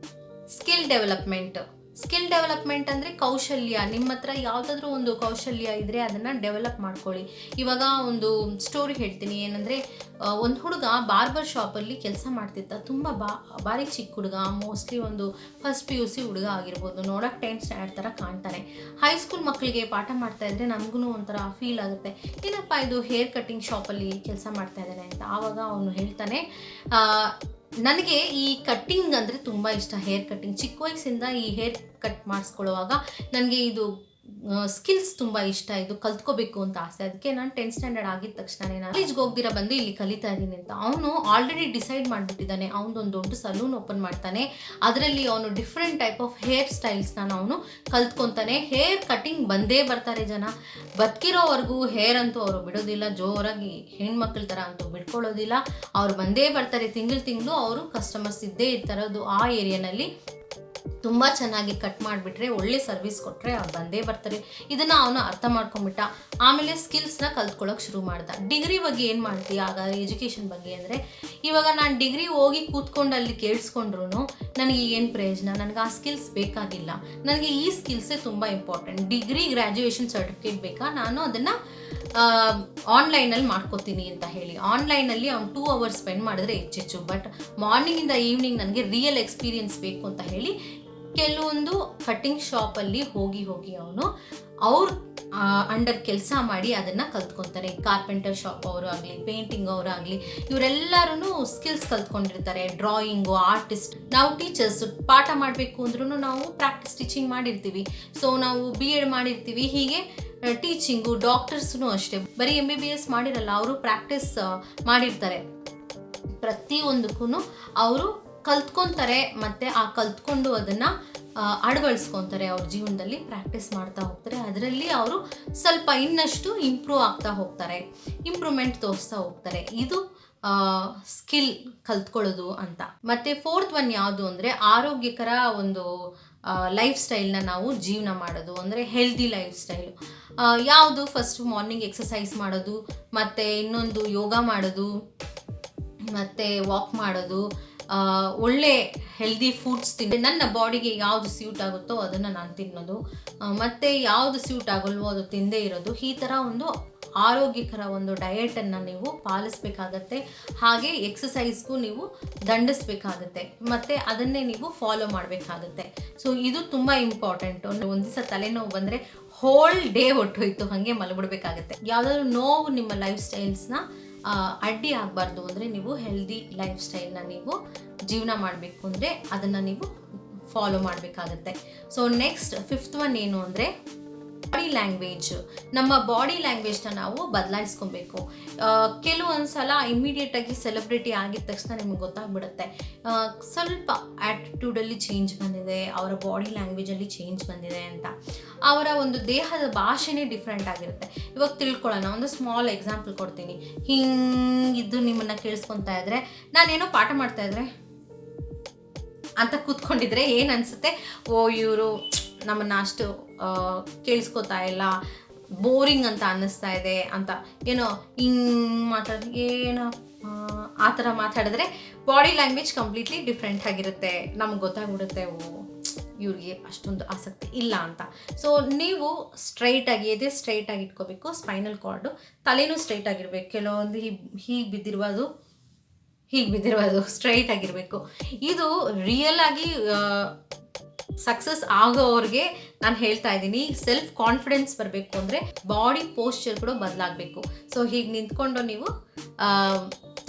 A: ಸ್ಕಿಲ್ ಡೆವಲಪ್ಮೆಂಟ್ ಅಂದರೆ ಕೌಶಲ್ಯ. ನಿಮ್ಮ ಹತ್ರ ಯಾವುದಾದ್ರೂ ಒಂದು ಕೌಶಲ್ಯ ಇದ್ದರೆ ಅದನ್ನು ಡೆವಲಪ್ ಮಾಡ್ಕೊಳ್ಳಿ. ಇವಾಗ ಒಂದು ಸ್ಟೋರಿ ಹೇಳ್ತೀನಿ. ಏನಂದರೆ ಒಂದು ಹುಡುಗ ಬಾರ್ಬರ್ ಶಾಪಲ್ಲಿ ಕೆಲಸ ಮಾಡ್ತಿದ್ದ. ತುಂಬ ಭಾರಿ ಚಿಕ್ಕ ಹುಡುಗ, ಮೋಸ್ಟ್ಲಿ ಒಂದು ಫಸ್ಟ್ PUC ಹುಡುಗ ಆಗಿರ್ಬೋದು. ನೋಡೋಕೆ 10th ಸ್ಟ್ಯಾಂಡರ್ಡ್ ಥರ ಕಾಣ್ತಾನೆ. ಹೈಸ್ಕೂಲ್ ಮಕ್ಕಳಿಗೆ ಪಾಠ ಮಾಡ್ತಾಯಿದ್ರೆ ನಮಗೂ ಒಂಥರ ಫೀಲ್ ಆಗುತ್ತೆ, ಏನಪ್ಪ ಇದು ಹೇರ್ ಕಟ್ಟಿಂಗ್ ಶಾಪಲ್ಲಿ ಕೆಲಸ ಮಾಡ್ತಾ ಇದ್ದಾನೆ ಅಂತ. ಆವಾಗ ಅವನು ಹೇಳ್ತಾನೆ, ನನಗೆ ಈ ಕಟ್ಟಿಂಗ್ ಅಂದರೆ ತುಂಬ ಇಷ್ಟ, ಹೇರ್ ಕಟ್ಟಿಂಗ್. ಚಿಕ್ಕ ವಯಸ್ಸಿಂದ ಈ ಹೇರ್ ಕಟ್ ಮಾಡಿಸ್ಕೊಳ್ಳುವಾಗ ನನಗೆ ಇದು ಸ್ಕಿಲ್ಸ್ ತುಂಬ ಇಷ್ಟ, ಇದು ಕಲ್ತ್ಕೋಬೇಕು ಅಂತ ಆಸೆ. ಅದಕ್ಕೆ ನಾನು 10th ಸ್ಟ್ಯಾಂಡರ್ಡ್ ಆಗಿದ ತಕ್ಷಣ ನಾನು ಕಾಲೇಜ್ಗೆ ಹೋಗ್ದಿರ ಬಂದು ಇಲ್ಲಿ ಕಲಿತಾ ಇದ್ದೀನಿ ಅಂತ. ಅವನು ಆಲ್ರೆಡಿ ಡಿಸೈಡ್ ಮಾಡಿಬಿಟ್ಟಿದ್ದಾನೆ. ಅವನದೊಂದು ದೊಡ್ಡ ಸಲೂನ್ ಓಪನ್ ಮಾಡ್ತಾನೆ. ಅದರಲ್ಲಿ ಅವನು ಡಿಫ್ರೆಂಟ್ ಟೈಪ್ ಆಫ್ ಹೇರ್ ಸ್ಟೈಲ್ಸ್ನ ಅವನು ಕಲ್ತ್ಕೊತಾನೆ. ಹೇರ್ ಕಟ್ಟಿಂಗ್ ಬಂದೇ ಬರ್ತಾರೆ ಜನ. ಬದುಕಿರೋವರೆಗೂ ಹೇರ್ ಅಂತೂ ಅವರು ಬಿಡೋದಿಲ್ಲ. ಜೋರಾಗಿ ಹೆಣ್ಮಕ್ಳ ಥರ ಅಂತೂ ಬಿಟ್ಕೊಳ್ಳೋದಿಲ್ಲ. ಅವ್ರು ಬಂದೇ ಬರ್ತಾರೆ. ತಿಂಗಳು ಅವರು ಕಸ್ಟಮರ್ಸ್ ಇದ್ದೇ ಇರ್ತಾರೆ. ಅದು ಆ ಏರಿಯಾನಲ್ಲಿ ತುಂಬ ಚೆನ್ನಾಗಿ ಕಟ್ ಮಾಡಿಬಿಟ್ರೆ, ಒಳ್ಳೆ ಸರ್ವಿಸ್ ಕೊಟ್ಟರೆ ಅವ್ರು ಬಂದೇ ಬರ್ತಾರೆ. ಇದನ್ನು ಅವನು ಅರ್ಥ ಮಾಡ್ಕೊಂಬಿಟ್ಟ. ಆಮೇಲೆ ಸ್ಕಿಲ್ಸ್ನ ಕಲ್ತ್ಕೊಳ್ಳೋಕೆ ಶುರು ಮಾಡ್ದ. ಡಿಗ್ರಿ ಬಗ್ಗೆ ಏನು ಮಾಡ್ತೀಯ ಆಗ, ಎಜುಕೇಷನ್ ಬಗ್ಗೆ ಅಂದರೆ, ಇವಾಗ ನಾನು ಡಿಗ್ರಿ ಹೋಗಿ ಕೂತ್ಕೊಂಡು ಅಲ್ಲಿ ಕೇಳಿಸ್ಕೊಂಡ್ರು ನನಗೆ ಏನು ಪ್ರಯೋಜನ? ನನಗೆ ಆ ಸ್ಕಿಲ್ಸ್ ಬೇಕಾಗಿಲ್ಲ. ನನಗೆ ಈ ಸ್ಕಿಲ್ಸೇ ತುಂಬ ಇಂಪಾರ್ಟೆಂಟ್. ಡಿಗ್ರಿ ಗ್ರ್ಯಾಜುಯೇಷನ್ ಸರ್ಟಿಫಿಕೇಟ್ ಬೇಕಾ, ನಾನು ಅದನ್ನು ಆನ್ಲೈನಲ್ಲಿ ಮಾಡ್ಕೋತೀನಿ ಅಂತ ಹೇಳಿ ಆನ್ಲೈನಲ್ಲಿ ಅವ್ನು 2 hours ಸ್ಪೆಂಡ್ ಮಾಡಿದ್ರೆ ಹೆಚ್ಚು. ಬಟ್ ಮಾರ್ನಿಂಗಿಂದ ಈವ್ನಿಂಗ್ ನನಗೆ ರಿಯಲ್ ಎಕ್ಸ್ಪೀರಿಯನ್ಸ್ ಬೇಕು ಅಂತ ಹೇಳಿ ಕೆಲವೊಂದು ಕಟ್ಟಿಂಗ್ ಶಾಪಲ್ಲಿ ಹೋಗಿ ಅವನು ಅವ್ರ ಅಂಡರ್ ಕೆಲಸ ಮಾಡಿ ಅದನ್ನು ಕಲ್ತ್ಕೊತಾರೆ. ಕಾರ್ಪೆಂಟರ್ ಶಾಪ್ ಅವರು ಆಗಲಿ, ಪೇಂಟಿಂಗ್ ಅವರಾಗಲಿ, ಇವರೆಲ್ಲರೂ ಸ್ಕಿಲ್ಸ್ ಕಲ್ತ್ಕೊಂಡಿರ್ತಾರೆ. Drawing, artist. ನಾವು ಟೀಚರ್ಸ್ ಪಾಠ ಮಾಡಬೇಕು ಅಂದ್ರೂ ನಾವು ಪ್ರಾಕ್ಟೀಸ್ ಟೀಚಿಂಗ್ ಮಾಡಿರ್ತೀವಿ. ಸೊ ನಾವು BEd ಮಾಡಿರ್ತೀವಿ. ಹೀಗೆ ಟೀಚಿಂಗು, ಡಾಕ್ಟರ್ಸ್ನು ಅಷ್ಟೇ, ಬರೀ MBBS ಮಾಡಿರಲ್ಲ, ಅವರು ಪ್ರಾಕ್ಟೀಸ್ ಮಾಡಿರ್ತಾರೆ. ಪ್ರತಿಯೊಂದಕ್ಕೂ ಅವರು ಕಲ್ತ್ಕೊತಾರೆ. ಮತ್ತು ಆ ಕಲ್ತ್ಕೊಂಡು ಅದನ್ನು ಅಳವಡಿಸ್ಕೊತಾರೆ. ಅವ್ರ ಜೀವನದಲ್ಲಿ ಪ್ರಾಕ್ಟೀಸ್ ಮಾಡ್ತಾ ಹೋಗ್ತಾರೆ. ಅದರಲ್ಲಿ ಅವರು ಸ್ವಲ್ಪ ಇನ್ನಷ್ಟು ಇಂಪ್ರೂವ್ ಆಗ್ತಾ ಹೋಗ್ತಾರೆ, ಇಂಪ್ರೂವ್ಮೆಂಟ್ ತೋರಿಸ್ತಾ ಹೋಗ್ತಾರೆ. ಇದು ಸ್ಕಿಲ್ ಕಲ್ತ್ಕೊಳ್ಳೋದು ಅಂತ. ಮತ್ತು 4th ಒನ್ ಯಾವುದು ಅಂದರೆ ಆರೋಗ್ಯಕರ ಒಂದು ಲೈಫ್ ಸ್ಟೈಲ್ನ ನಾವು ಜೀವನ ಮಾಡೋದು, ಅಂದರೆ ಹೆಲ್ದಿ ಲೈಫ್ ಸ್ಟೈಲು. ಯಾವುದು? ಫಸ್ಟು ಮಾರ್ನಿಂಗ್ ಎಕ್ಸಸೈಸ್ ಮಾಡೋದು, ಮತ್ತು ಇನ್ನೊಂದು ಯೋಗ ಮಾಡೋದು, ಮತ್ತು ವಾಕ್ ಮಾಡೋದು, ಒಳ್ಳೆ ಹೆಲ್ದಿ ಫುಡ್ಸ್ ತಿಂದು ನನ್ನ ಬಾಡಿಗೆ ಯಾವುದು ಸ್ಯೂಟ್ ಆಗುತ್ತೋ ಅದನ್ನು ನಾನು ತಿನ್ನೋದು, ಮತ್ತು ಯಾವುದು ಸ್ಯೂಟ್ ಆಗಲ್ವೋ ಅದು ತಿಂದೇ ಇರೋದು. ಈ ಥರ ಒಂದು ಆರೋಗ್ಯಕರ ಒಂದು ಡಯಟನ್ನು ನೀವು ಪಾಲಿಸಬೇಕಾಗತ್ತೆ. ಹಾಗೆ ಎಕ್ಸಸೈಸ್ಗೂ ನೀವು ದಂಡಿಸ್ಬೇಕಾಗತ್ತೆ, ಮತ್ತು ಅದನ್ನೇ ನೀವು ಫಾಲೋ ಮಾಡಬೇಕಾಗತ್ತೆ. ಸೊ ಇದು ತುಂಬ ಇಂಪಾರ್ಟೆಂಟು. ಒಂದು ದಿವಸ ತಲೆನೋವು ಬಂದರೆ ಹೋಲ್ ಡೇ ಹೊಟ್ಟೋಯ್ತು ಹಾಗೆ ಮಲಗಿಬಿಡ್ಬೇಕಾಗತ್ತೆ. ಯಾವುದಾದ್ರೂ ನೋವು ನಿಮ್ಮ ಲೈಫ್ ಸ್ಟೈಲ್ಸ್ನ ಅಡ್ಡಿ ಆಗಬಾರ್ದು ಅಂದರೆ ನೀವು ಹೆಲ್ದಿ ಲೈಫ್ ಸ್ಟೈಲ್ನ ನೀವು ಜೀವನ ಮಾಡಬೇಕು ಅಂದರೆ ಅದನ್ನು ನೀವು ಫಾಲೋ ಮಾಡಬೇಕಾಗತ್ತೆ. ಸೊ ನೆಕ್ಸ್ಟ್ 5th ಒನ್ ಏನು ಅಂದರೆ ಬಾಡಿ ಲ್ಯಾಂಗ್ವೇಜ್. ನಮ್ಮ ಬಾಡಿ ಲ್ಯಾಂಗ್ವೇಜ್ನ ನಾವು ಬದಲಾಯಿಸ್ಕೊಬೇಕು. ಕೆಲವೊಂದು ಸಲ ಇಮಿಡಿಯೇಟಾಗಿ ಸೆಲೆಬ್ರಿಟಿ ಆಗಿದ ತಕ್ಷಣ ನಿಮಗೆ ಗೊತ್ತಾಗ್ಬಿಡುತ್ತೆ ಸ್ವಲ್ಪ ಆ್ಯಟಿಟ್ಯೂಡಲ್ಲಿ ಚೇಂಜ್ ಬಂದಿದೆ, ಅವರ ಬಾಡಿ ಲ್ಯಾಂಗ್ವೇಜಲ್ಲಿ ಚೇಂಜ್ ಬಂದಿದೆ ಅಂತ. ಅವರ ಒಂದು ದೇಹದ ಭಾಷೆನೇ ಡಿಫ್ರೆಂಟ್ ಆಗಿರುತ್ತೆ. ಇವಾಗ ತಿಳ್ಕೊಳ್ಳೋಣ, ಒಂದು ಸ್ಮಾಲ್ ಎಕ್ಸಾಂಪಲ್ ಕೊಡ್ತೀನಿ. ಹಿಂಗಿದ್ದು ನಿಮ್ಮನ್ನು ಕೇಳಿಸ್ಕೊತಾ ಇದ್ರೆ, ನಾನೇನೋ ಪಾಠ ಮಾಡ್ತಾಯಿದ್ರೆ ಅಂತ ಕೂತ್ಕೊಂಡಿದ್ರೆ ಏನು ಅನಿಸುತ್ತೆ, ಇವರು ನಮ್ಮನ್ನು ಅಷ್ಟು ಕೇಳಿಸ್ಕೊತಾ ಇಲ್ಲ, ಬೋರಿಂಗ್ ಅಂತ ಅನ್ನಿಸ್ತಾ ಇದೆ ಅಂತ ಏನೋ ಏನೋ ಆ ಥರ ಮಾತಾಡಿದ್ರೆ ಬಾಡಿ ಲ್ಯಾಂಗ್ವೇಜ್ ಕಂಪ್ಲೀಟ್ಲಿ ಡಿಫ್ರೆಂಟ್ ಆಗಿರುತ್ತೆ. ನಮ್ಗೆ ಗೊತ್ತಾಗ್ಬಿಡುತ್ತೆ ಇವ್ರಿಗೆ ಅಷ್ಟೊಂದು ಆಸಕ್ತಿ ಇಲ್ಲ ಅಂತ. ಸೊ ನೀವು ಸ್ಟ್ರೈಟಾಗಿ ಇಟ್ಕೋಬೇಕು. ಸ್ಪೈನಲ್ ಕಾರ್ಡು, ತಲೆನೂ ಸ್ಟ್ರೈಟ್ ಆಗಿರ್ಬೇಕು. ಕೆಲವೊಂದು ಹೀಗೆ ಬಿದ್ದಿರುವುದು ಹೀಗೆ ಬಿದ್ದಿರೋದು, ಸ್ಟ್ರೈಟ್ ಆಗಿರಬೇಕು. ಇದು ರಿಯಲ್ ಆಗಿ ಸಕ್ಸಸ್ ಆಗೋವ್ರಿಗೆ ನಾನು ಹೇಳ್ತಾ ಇದ್ದೀನಿ. ಸೆಲ್ಫ್ ಕಾನ್ಫಿಡೆನ್ಸ್ ಬರಬೇಕು ಅಂದರೆ ಬಾಡಿ ಪೋಸ್ಚರ್ ಕೂಡ ಬದಲಾಗಬೇಕು. ಸೊ ಹೀಗೆ ನಿಂತ್ಕೊಂಡು ನೀವು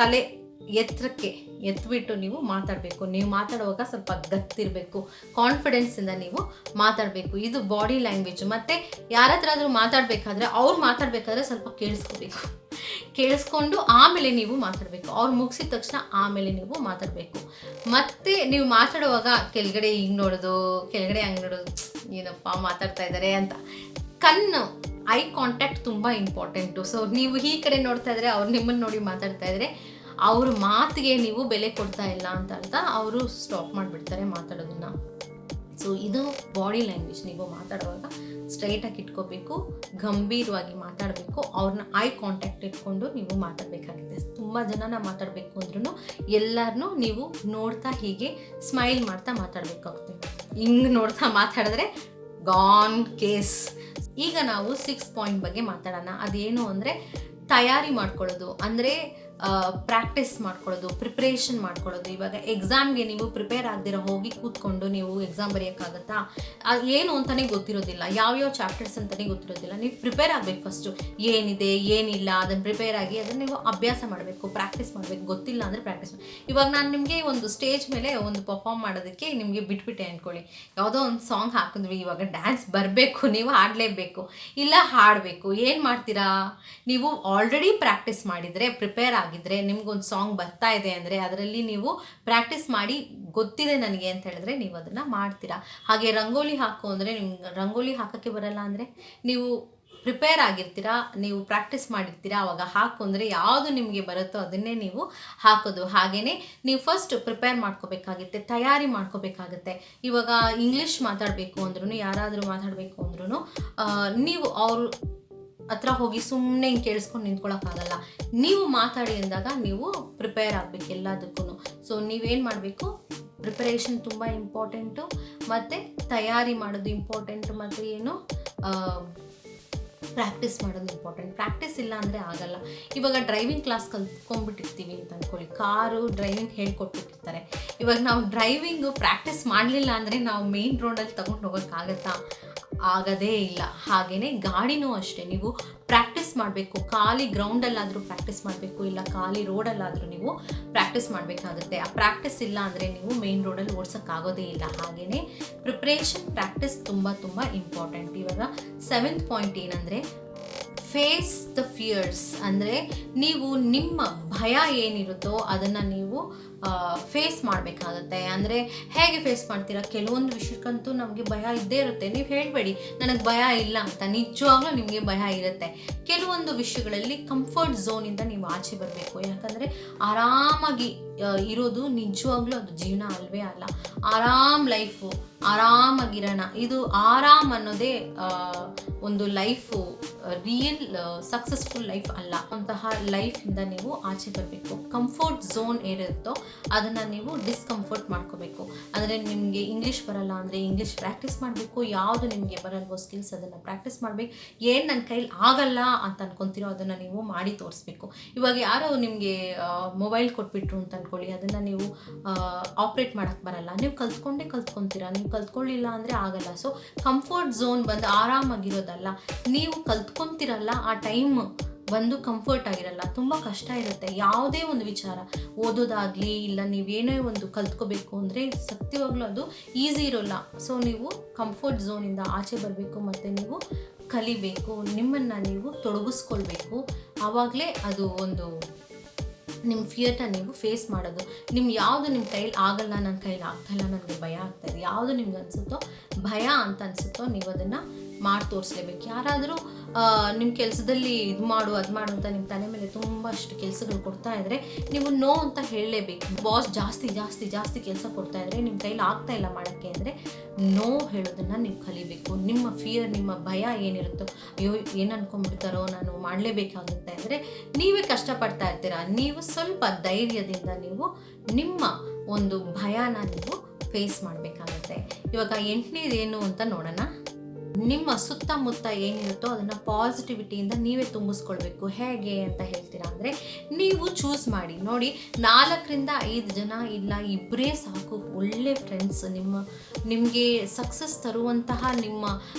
A: ತಲೆ ಎತ್ತರಕ್ಕೆ ಎತ್ಬಿಟ್ಟು ನೀವು ಮಾತಾಡಬೇಕು. ನೀವು ಮಾತಾಡುವಾಗ ಸ್ವಲ್ಪ ಗತ್ತಿರಬೇಕು, ಕಾನ್ಫಿಡೆನ್ಸಿಂದ ನೀವು ಮಾತಾಡಬೇಕು. ಇದು ಬಾಡಿ ಲ್ಯಾಂಗ್ವೇಜ್. ಮತ್ತು ಯಾರ ಹತ್ರ ಆದರೂ ಮಾತಾಡಬೇಕಾದ್ರೆ ಅವ್ರು ಮಾತಾಡಬೇಕಾದ್ರೆ ಸ್ವಲ್ಪ ಕೇಳಿಸ್ಕೊಂಡು ಆಮೇಲೆ ನೀವು ಮಾತಾಡಬೇಕು. ಅವ್ರು ಮುಗಿಸಿದ ತಕ್ಷಣ ಆಮೇಲೆ ನೀವು ಮಾತಾಡಬೇಕು. ಮತ್ತು ನೀವು ಮಾತಾಡುವಾಗ ಕೆಳಗಡೆ ಹಿಂಗೆ ನೋಡೋದು, ಕೆಳಗಡೆ ಹಂಗೆ ನೋಡೋದು, ಏನಪ್ಪ ಮಾತಾಡ್ತಾ ಇದ್ದಾರೆ ಅಂತ. ಕಣ್ಣು ಐ ಕಾಂಟ್ಯಾಕ್ಟ್ ತುಂಬ ಇಂಪಾರ್ಟೆಂಟು. ಸೊ ನೀವು ಈ ಕಡೆ ನೋಡ್ತಾ ಇದ್ರೆ, ಅವ್ರು ನಿಮ್ಮನ್ನು ನೋಡಿ ಮಾತಾಡ್ತಾ ಇದ್ರೆ, ಅವ್ರ ಮಾತಿಗೆ ನೀವು ಬೆಲೆ ಕೊಡ್ತಾ ಇಲ್ಲ ಅಂತ ಅರ್ಥ. ಅವರು ಸ್ಟಾಪ್ ಮಾಡಿಬಿಡ್ತಾರೆ ಮಾತಾಡೋದನ್ನ. ಸೊ ಇದು ಬಾಡಿ ಲ್ಯಾಂಗ್ವೇಜ್. ನೀವು ಮಾತಾಡುವಾಗ ಸ್ಟ್ರೈಟಾಗಿ ಇಟ್ಕೋಬೇಕು, ಗಂಭೀರವಾಗಿ ಮಾತಾಡಬೇಕು. ಅವ್ರನ್ನ ಐ ಕಾಂಟ್ಯಾಕ್ಟ್ ಇಟ್ಕೊಂಡು ನೀವು ಮಾತಾಡಬೇಕಾಗಿದೆ. ತುಂಬ ಜನನ ಮಾತಾಡಬೇಕು ಅಂದ್ರೂ ಎಲ್ಲರನ್ನೂ ನೀವು ನೋಡ್ತಾ ಹೀಗೆ ಸ್ಮೈಲ್ ಮಾಡ್ತಾ ಮಾತಾಡಬೇಕಾಗುತ್ತೆ. ಹಿಂಗೆ ನೋಡ್ತಾ ಮಾತಾಡಿದ್ರೆ ಗಾನ್ ಕೇಸ್. ಈಗ ನಾವು 6 ಪಾಯಿಂಟ್ ಬಗ್ಗೆ ಮಾತಾಡೋಣ. ಅದೇನು ಅಂದರೆ ತಯಾರಿ ಮಾಡ್ಕೊಳ್ಳೋದು, ಅಂದರೆ ಪ್ರಾಕ್ಟೀಸ್ ಮಾಡ್ಕೊಳ್ಳೋದು, ಪ್ರಿಪ್ರೇಷನ್ ಮಾಡ್ಕೊಳ್ಳೋದು. ಇವಾಗ ಎಕ್ಸಾಮ್ಗೆ ನೀವು ಪ್ರಿಪೇರ್ ಆಗದಿರೋ ಹೋಗಿ ಕೂತ್ಕೊಂಡು ನೀವು ಎಕ್ಸಾಮ್ ಬರೆಯೋಕ್ಕಾಗತ್ತಾ? ಏನು ಅಂತಲೇ ಗೊತ್ತಿರೋದಿಲ್ಲ, ಯಾವ್ಯಾವ ಚಾಪ್ಟರ್ಸ್ ಅಂತಲೇ ಗೊತ್ತಿರೋದಿಲ್ಲ. ನೀವು ಪ್ರಿಪೇರ್ ಆಗಬೇಕು. ಫಸ್ಟು ಏನಿದೆ ಏನಿಲ್ಲ ಅದನ್ನು ಪ್ರಿಪೇರ್ ಆಗಿ ಅದನ್ನು ನೀವು ಅಭ್ಯಾಸ ಮಾಡಬೇಕು, ಪ್ರಾಕ್ಟೀಸ್ ಮಾಡಬೇಕು. ಗೊತ್ತಿಲ್ಲ ಅಂದರೆ ಪ್ರಾಕ್ಟೀಸ್ ಮಾಡಿ. ಇವಾಗ ನಾನು ನಿಮಗೆ ಒಂದು ಸ್ಟೇಜ್ ಮೇಲೆ ಒಂದು ಪರ್ಫಾರ್ಮ್ ಮಾಡೋದಕ್ಕೆ ನಿಮಗೆ ಬಿಟ್ಬಿಟ್ಟೆ ಅಂದ್ಕೊಳ್ಳಿ. ಯಾವುದೋ ಒಂದು ಸಾಂಗ್ ಹಾಕಿದ್ವಿ, ಇವಾಗ ಡ್ಯಾನ್ಸ್ ಬರಬೇಕು, ನೀವು ಹಾಡಲೇಬೇಕು, ಇಲ್ಲ ಹಾಡಬೇಕು. ಏನು ಮಾಡ್ತೀರಾ? ನೀವು ಆಲ್ರೆಡಿ ಪ್ರಾಕ್ಟೀಸ್ ಮಾಡಿದರೆ, ಪ್ರಿಪೇರ್ ಆಗಿದ್ರೆ, ನಿಮ್ಗೊಂದು ಸಾಂಗ್ ಬರ್ತಾ ಇದೆ ಅಂದರೆ ಅದರಲ್ಲಿ ನೀವು ಪ್ರಾಕ್ಟೀಸ್ ಮಾಡಿ ಗೊತ್ತಿದೆ ನನಗೆ ಅಂತ ಹೇಳಿದ್ರೆ ನೀವು ಅದನ್ನು ಮಾಡ್ತೀರಾ. ಹಾಗೆ ರಂಗೋಲಿ ಹಾಕು ಅಂದರೆ ನಿಮ್ಗೆ ರಂಗೋಲಿ ಹಾಕೋಕ್ಕೆ ಬರಲ್ಲ ಅಂದರೆ ನೀವು ಪ್ರಿಪೇರ್ ಆಗಿರ್ತೀರಾ, ನೀವು ಪ್ರಾಕ್ಟೀಸ್ ಮಾಡಿರ್ತೀರಾ, ಅವಾಗ ಹಾಕು ಅಂದರೆ ಯಾವುದು ನಿಮಗೆ ಬರುತ್ತೋ ಅದನ್ನೇ ನೀವು ಹಾಕೋದು. ಹಾಗೆಯೇ ನೀವು ಫಸ್ಟ್ ಪ್ರಿಪೇರ್ ಮಾಡ್ಕೋಬೇಕಾಗುತ್ತೆ, ತಯಾರಿ ಮಾಡ್ಕೋಬೇಕಾಗುತ್ತೆ. ಇವಾಗ ಇಂಗ್ಲೀಷ್ ಮಾತಾಡಬೇಕು ಅಂದ್ರೂ, ಯಾರಾದರೂ ಮಾತಾಡಬೇಕು ಅಂದ್ರೂ ನೀವು ಅವರು ಹತ್ರ ಹೋಗಿ ಸುಮ್ಮನೆ ಹಿಂಗೆ ಕೇಳಿಸ್ಕೊಂಡು ನಿಂತ್ಕೊಳ್ಳೋಕ್ಕಾಗಲ್ಲ. ನೀವು ಮಾತಾಡಿ ಅಂದಾಗ ನೀವು ಪ್ರಿಪೇರ್ ಆಗಬೇಕು ಎಲ್ಲದಕ್ಕೂ. ಸೊ ನೀವೇನು ಮಾಡಬೇಕು? ಪ್ರಿಪರೇಷನ್ ತುಂಬ ಇಂಪಾರ್ಟೆಂಟು, ಮತ್ತು ತಯಾರಿ ಮಾಡೋದು ಇಂಪಾರ್ಟೆಂಟು, ಮತ್ತು ಏನು ಪ್ರಾಕ್ಟೀಸ್ ಮಾಡೋದು ಇಂಪಾರ್ಟೆಂಟ್. ಪ್ರಾಕ್ಟೀಸ್ ಇಲ್ಲ ಅಂದರೆ ಆಗಲ್ಲ. ಇವಾಗ ಡ್ರೈವಿಂಗ್ ಕ್ಲಾಸ್ ಕಲ್ತ್ಕೊಂಡ್ಬಿಟ್ಟಿರ್ತೀವಿ ಅಂತ ಅಂದ್ಕೊಳ್ಳಿ, ಕಾರು ಡ್ರೈವಿಂಗ್ ಹೇಳ್ಕೊಟ್ಬಿಟ್ಟಿರ್ತಾರೆ. ಇವಾಗ ನಾವು ಡ್ರೈವಿಂಗು ಪ್ರಾಕ್ಟೀಸ್ ಮಾಡಲಿಲ್ಲ ಅಂದರೆ ನಾವು ಮೇನ್ ರೋಡಲ್ಲಿ ತಗೊಂಡು ಹೋಗೋಕ್ಕಾಗತ್ತಾ? ಆಗೋದೇ ಇಲ್ಲ. ಹಾಗೆಯೇ ಗಾಡಿನೂ ಅಷ್ಟೇ, ನೀವು ಪ್ರಾಕ್ಟೀಸ್ ಮಾಡಬೇಕು. ಖಾಲಿ ಗ್ರೌಂಡಲ್ಲಾದರೂ ಪ್ರಾಕ್ಟೀಸ್ ಮಾಡಬೇಕು, ಇಲ್ಲ ಖಾಲಿ ರೋಡಲ್ಲಾದರೂ ನೀವು ಪ್ರಾಕ್ಟೀಸ್ ಮಾಡಬೇಕಾಗುತ್ತೆ. ಆ ಪ್ರಾಕ್ಟೀಸ್ ಇಲ್ಲ ಅಂದರೆ ನೀವು ಮೇನ್ ರೋಡಲ್ಲಿ ಓಡ್ಸೋಕ್ಕಾಗೋದೇ ಇಲ್ಲ. ಹಾಗೆಯೇ ಪ್ರಿಪ್ರೇಷನ್, ಪ್ರಾಕ್ಟೀಸ್ ತುಂಬ ತುಂಬ ಇಂಪಾರ್ಟೆಂಟ್. ಇವಾಗ 7th ಪಾಯಿಂಟ್ ಏನಂದರೆ ಫೇಸ್ ದ ಫಿಯರ್ಸ್. ಅಂದರೆ ನೀವು ನಿಮ್ಮ ಭಯ ಏನಿರುತ್ತೋ ಅದನ್ನು ನೀವು ಫೇಸ್ ಮಾಡಬೇಕಾಗತ್ತೆ. ಅಂದರೆ ಹೇಗೆ ಫೇಸ್ ಮಾಡ್ತೀರಾ? ಕೆಲವೊಂದು ವಿಷಯಕ್ಕಂತೂ ನಮಗೆ ಭಯ ಇದ್ದೇ ಇರುತ್ತೆ. ನೀವು ಹೇಳಬೇಡಿ ನನಗೆ ಭಯ ಇಲ್ಲ ಅಂತ, ನಿಜವಾಗ್ಲೂ ನಿಮಗೆ ಭಯ ಇರುತ್ತೆ. ಕೆಲವೊಂದು ವಿಷಯಗಳಲ್ಲಿ ಕಂಫರ್ಟ್ ಝೋನಿಂದ ನೀವು ಆಚೆ ಬರಬೇಕು. ಯಾಕಂದರೆ ಆರಾಮಾಗಿ ಇರೋದು ನಿಜವಾಗ್ಲೂ ಅದು ಜೀವನ ಅಲ್ವೇ ಅಲ್ಲ. ಆರಾಮ್ ಲೈಫು, ಆರಾಮಾಗಿರೋಣ, ಇದು ಆರಾಮ್ ಅನ್ನೋದೇ ಒಂದು ಲೈಫು ರಿಯಲ್ ಸಕ್ಸಸ್ಫುಲ್ ಲೈಫ್ ಅಲ್ಲ. ಅಂತಹ ಲೈಫಿಂದ ನೀವು ಆಚೆ ಬರಬೇಕು. ಕಂಫರ್ಟ್ ಝೋನ್ ಏನಿರುತ್ತೋ ಅದನ್ನು ನೀವು ಡಿಸ್ಕಂಫರ್ಟ್ ಮಾಡ್ಕೋಬೇಕು. ಅಂದರೆ ನಿಮಗೆ ಇಂಗ್ಲೀಷ್ ಬರಲ್ಲ ಅಂದರೆ ಇಂಗ್ಲೀಷ್ ಪ್ರಾಕ್ಟೀಸ್ ಮಾಡಬೇಕು. ಯಾವುದು ನಿಮಗೆ ಬರಲ್ವೋ ಸ್ಕಿಲ್ಸ್ ಅದನ್ನು ಪ್ರಾಕ್ಟೀಸ್ ಮಾಡಬೇಕು. ಏನು ನನ್ನ ಕೈಲಿ ಆಗಲ್ಲ ಅಂತ ಅನ್ಕೊತೀರೋ ಅದನ್ನು ನೀವು ಮಾಡಿ ತೋರಿಸ್ಬೇಕು. ಇವಾಗ ಯಾರೋ ನಿಮಗೆ ಮೊಬೈಲ್ ಕೊಟ್ಬಿಟ್ರು ಅಂತ ಅಂದ್ಕೊಳ್ಳಿ, ಅದನ್ನು ನೀವು ಆಪ್ರೇಟ್ ಮಾಡೋಕ್ಕೆ ಬರಲ್ಲ, ನೀವು ಕಲ್ತ್ಕೊಂತೀರಾ. ನೀವು ಕಲ್ತ್ಕೊಳ್ಳಿಲ್ಲ ಅಂದರೆ ಆಗಲ್ಲ. ಸೊ ಕಂಫರ್ಟ್ ಝೋನ್ ಬಂದು ಆರಾಮಾಗಿರೋದಲ್ಲ, ನೀವು ಕಲ್ತ್ಕೊಂತಿರಲ್ಲ ಆ ಟೈಮ್ ಒಂದು ಕಂಫರ್ಟ್ ಆಗಿರಲ್ಲ, ತುಂಬ ಕಷ್ಟ ಇರುತ್ತೆ. ಯಾವುದೇ ಒಂದು ವಿಚಾರ ಓದೋದಾಗಲಿ ಇಲ್ಲ ನೀವೇನೇ ಒಂದು ಕಲ್ತ್ಕೋಬೇಕು ಅಂದರೆ ಸತ್ಯವಾಗ್ಲೂ ಅದು ಈಸಿ ಇರೋಲ್ಲ. ಸೊ ನೀವು ಕಂಫರ್ಟ್ ಝೋನಿಂದ ಆಚೆ ಬರಬೇಕು, ಮತ್ತು ನೀವು ಕಲಿಬೇಕು, ನಿಮ್ಮನ್ನು ನೀವು ತೊಡಗಿಸ್ಕೊಳ್ಬೇಕು. ಆವಾಗಲೇ ಅದು ಒಂದು ನಿಮ್ಮ ಫಿಯರ್ನ ನೀವು ಫೇಸ್ ಮಾಡೋದು. ಯಾವುದು ನಿಮ್ಮ ಕೈಲಿ ಆಗಲ್ಲ, ನನ್ನ ಕೈಲಿ ಆಗ್ತಾಯಿಲ್ಲ, ನನಗೆ ಭಯ ಆಗ್ತಾಯಿದೆ, ಯಾವುದು ನಿಮ್ಗೆ ಅನಿಸುತ್ತೋ ಭಯ ಅಂತ ಅನಿಸುತ್ತೋ ನೀವು ಅದನ್ನು ಮಾಡಿ ತೋರಿಸ್ಲೇಬೇಕು. ಯಾರಾದರೂ ನಿಮ್ಮ ಕೆಲಸದಲ್ಲಿ ಇದು ಮಾಡು ಅದು ಮಾಡು ಅಂತ ನಿಮ್ಮ ತಲೆ ಮೇಲೆ ತುಂಬ ಅಷ್ಟು ಕೆಲಸಗಳು ಕೊಡ್ತಾ ಇದ್ದರೆ ನೀವು ನೋ ಅಂತ ಹೇಳಲೇಬೇಕು. ಬಾಸ್ ಜಾಸ್ತಿ ಕೆಲಸ ಕೊಡ್ತಾ ಇದ್ದರೆ ನಿಮ್ಮ ಕೈಲಿ ಆಗ್ತಾ ಇಲ್ಲ ಮಾಡೋಕ್ಕೆ ಅಂದರೆ ನೋ ಹೇಳೋದನ್ನು ನೀವು ಕಲಿಬೇಕು. ನಿಮ್ಮ ಫಿಯರ್, ನಿಮ್ಮ ಭಯ ಏನಿರುತ್ತೋ, ಅಯ್ಯೋ ಏನು ಅನ್ಕೊಂಡ್ಬಿಡ್ತಾರೋ ನಾನು ಮಾಡಲೇಬೇಕಾಗುತ್ತೆ ಅಂದರೆ ನೀವೇ ಕಷ್ಟಪಡ್ತಾ ಇರ್ತೀರ. ನೀವು ಸ್ವಲ್ಪ ಧೈರ್ಯದಿಂದ ನೀವು ನಿಮ್ಮ ಒಂದು ಭಯನ ನೀವು ಫೇಸ್ ಮಾಡಬೇಕಾಗತ್ತೆ. ಇವಾಗ 8ನೇದೇನು ಅಂತ ನೋಡೋಣ. ನಿಮ್ಮ ಸುತ್ತಮುತ್ತ ಏನಿರುತ್ತೋ ಅದನ್ನು ಪಾಸಿಟಿವಿಟಿಯಿಂದ ನೀವೇ ತುಂಬಿಸ್ಕೊಳ್ಬೇಕು. ಹೇಗೆ ಅಂತ ಹೇಳ್ತೀರಾ ಅಂದರೆ, ನೀವು ಚೂಸ್ ಮಾಡಿ ನೋಡಿ, 4-5 ಜನ ಇಲ್ಲ, ಇಬ್ಬರೇ ಸಾಕು ಒಳ್ಳೆ ಫ್ರೆಂಡ್ಸ್. ನಿಮಗೆ ಸಕ್ಸಸ್ ತರುವಂತಹ, ನಿಮ್ಮ